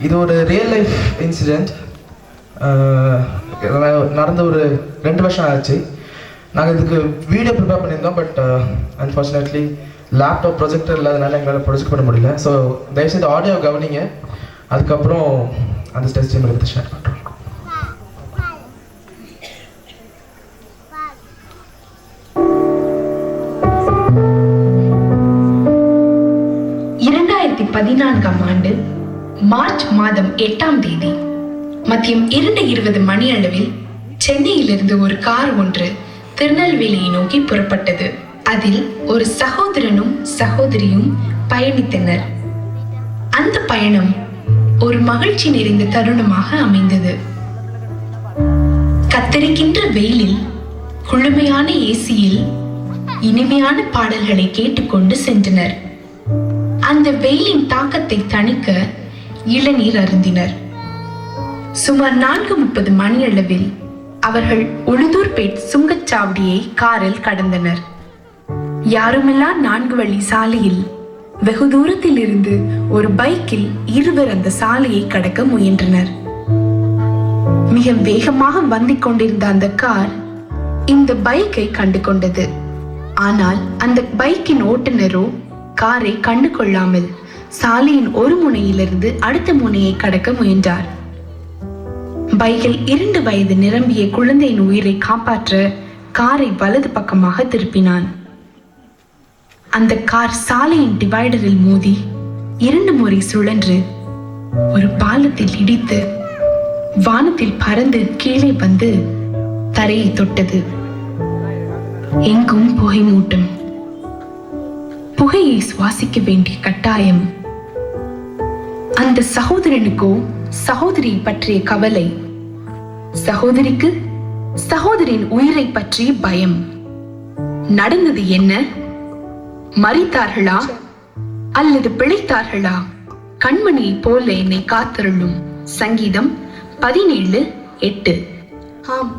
இது ஒரு real life incident. நடந்த ஒரு 2 வருஷம் ஆச்சு. நாங்கள் இதுக்கு வீடியோ ப்ரிப்பேர் பண்ணியிருந்தோம். பட் அன்ஃபார்ச்சுனேட்லி லேப்டாப் ப்ரொஜெக்டர் இல்லாதனால எங்களால் ப்ரொஜெக்ட் பண்ண முடியல. ஸோ தயவுசெய்து ஆடியோ கவனிங்க. அதுக்கப்புறம் அந்த டெஸ்ட் எடுத்து ஷேர் பண்ணுறோம். 2014ஆம் ஆண்டு மார்ச் மாதம் 8ஆம் தேதி மதியம் 2:20 மணி அளவில் சென்னையிலிருந்து ஒரு கார் ஒன்று திருநெல்வேலியை நோக்கி புறப்பட்டது. அதில் ஒரு சகோதரனும் சகோதரியும் பயணித்தனர். அந்த பயணம் ஒரு மகிழ்ச்சி நிறைந்த தருணமாக அமைந்தது. கத்தரிக்கின்ற வெயிலில் குளுமையான ஏசியில் இனிமையான பாடல்களை கேட்டுக்கொண்டு சென்றனர். அந்த வெயிலின் தாக்கத்தை தணிக்க இளநீர் அருந்தினர். சுமார் 4:30 மணி அளவில் அவர்கள் உளுதூர்பேட் சுங்கச்சாவடியை காரில் கடந்தனர். யாருமில்லா 4 வழி சாலையில் வெகு தூரத்தில் இருந்து ஒரு பைக்கில் இருவர் அந்த சாலையை கடக்க முயன்றனர். மிக வேகமாக வந்து கொண்டிருந்த அந்த கார் இந்த பைக்கை கண்டு கொண்டது. ஆனால் அந்த பைக்கின் ஓட்டுநரோ காரை கண்டு கொள்ளாமல் சாலையின் ஒரு முனையிலிருந்து அடுத்த முனையை கடக்க முயன்றார். பைக்கில் 2 வயது நிரம்பிய குழந்தையின் உயிரை காப்பாற்ற காரை வலது பக்கமாக திருப்பினான். அந்த கார் சாலையின் டிவைடரில் மோதி 2 முறை சுழன்று ஒரு பாலத்தில் இடித்து வானத்தில் பறந்து கீழே வந்து தரையை தொட்டது. எங்கும் புகை மூட்டம். புகையை சுவாசிக்க வேண்டிய கட்டாயம். அந்த சகோதரனுக்கோ சகோதரியை பற்றிய கவலை, சகோதரிக்கு சகோதரின் உயிரை பற்றிய பயம். நடந்தது என்ன? மரித்தார்களா அல்லது பிழைத்தார்களா? கண்மணியை போல என்னை காத்தருளும். சங்கீதம் 17:8. ஆம்,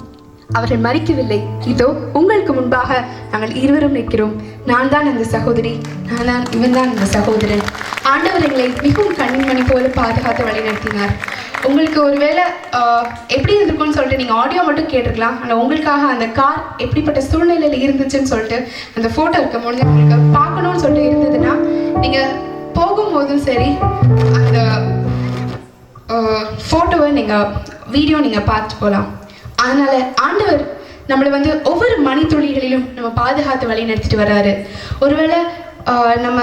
அவர்கள் மறிக்கவில்லை. இதோ உங்களுக்கு முன்பாக நாங்கள் இருவரும் நிற்கிறோம். நான் தான் அந்த சகோதரி, நான் தான் இவன் தான் அந்த சகோதரன். ஆண்டவர் எங்களை மிகவும் கண்மணி போல பாதுகாத்து வழிநடத்தினார். உங்களுக்கு ஒருவேளை எப்படி இருந்திருக்கும்னு சொல்லிட்டு நீங்கள் ஆடியோ மட்டும் கேட்டிருக்கலாம். ஆனால் உங்களுக்காக அந்த கார் எப்படிப்பட்ட சூழ்நிலையில் இருந்துச்சுன்னு சொல்லிட்டு அந்த ஃபோட்டோ இருக்க முடிஞ்சு உங்களுக்கு பார்க்கணும்னு சொல்லிட்டு இருந்ததுன்னா நீங்கள் போகும்போதும் சரி அந்த ஃபோட்டோவை நீங்கள் வீடியோ நீங்கள் பார்த்து போகலாம். அதனால ஆண்டவர் நம்மளை வந்து ஒவ்வொரு மணித்துளிகளிலும் நம்ம பாதுகாத்து வழி நடத்திட்டு வர்றாரு. ஒருவேளை நம்ம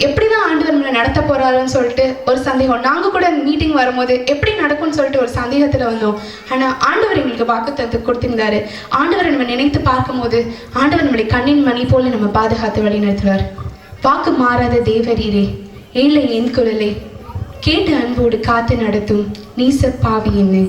எப்படிதான் ஆண்டவர் நம்மளை நடத்த போறாருன்னு சொல்லிட்டு ஒரு சந்தேகம். நாங்கள் கூட மீட்டிங் வரும்போது எப்படி நடக்கும்னு சொல்லிட்டு ஒரு சந்தேகத்தில் வந்தோம். ஆனால் ஆண்டவர் எங்களுக்கு வாக்குத்தத்தத்தை கொடுத்திருந்தாரு. ஆண்டவரை நம்ம நினைத்து பார்க்கும்போது ஆண்டவர் நம்மளை கண்ணின் மணி போல நம்ம பாதுகாத்து வழி நடத்துவார். வாக்கு மாறாத தேவரீரே, ஏழை என் குரலை கேட்டு அன்போடு காத்து நடத்தும் நீச பாவி என்னை.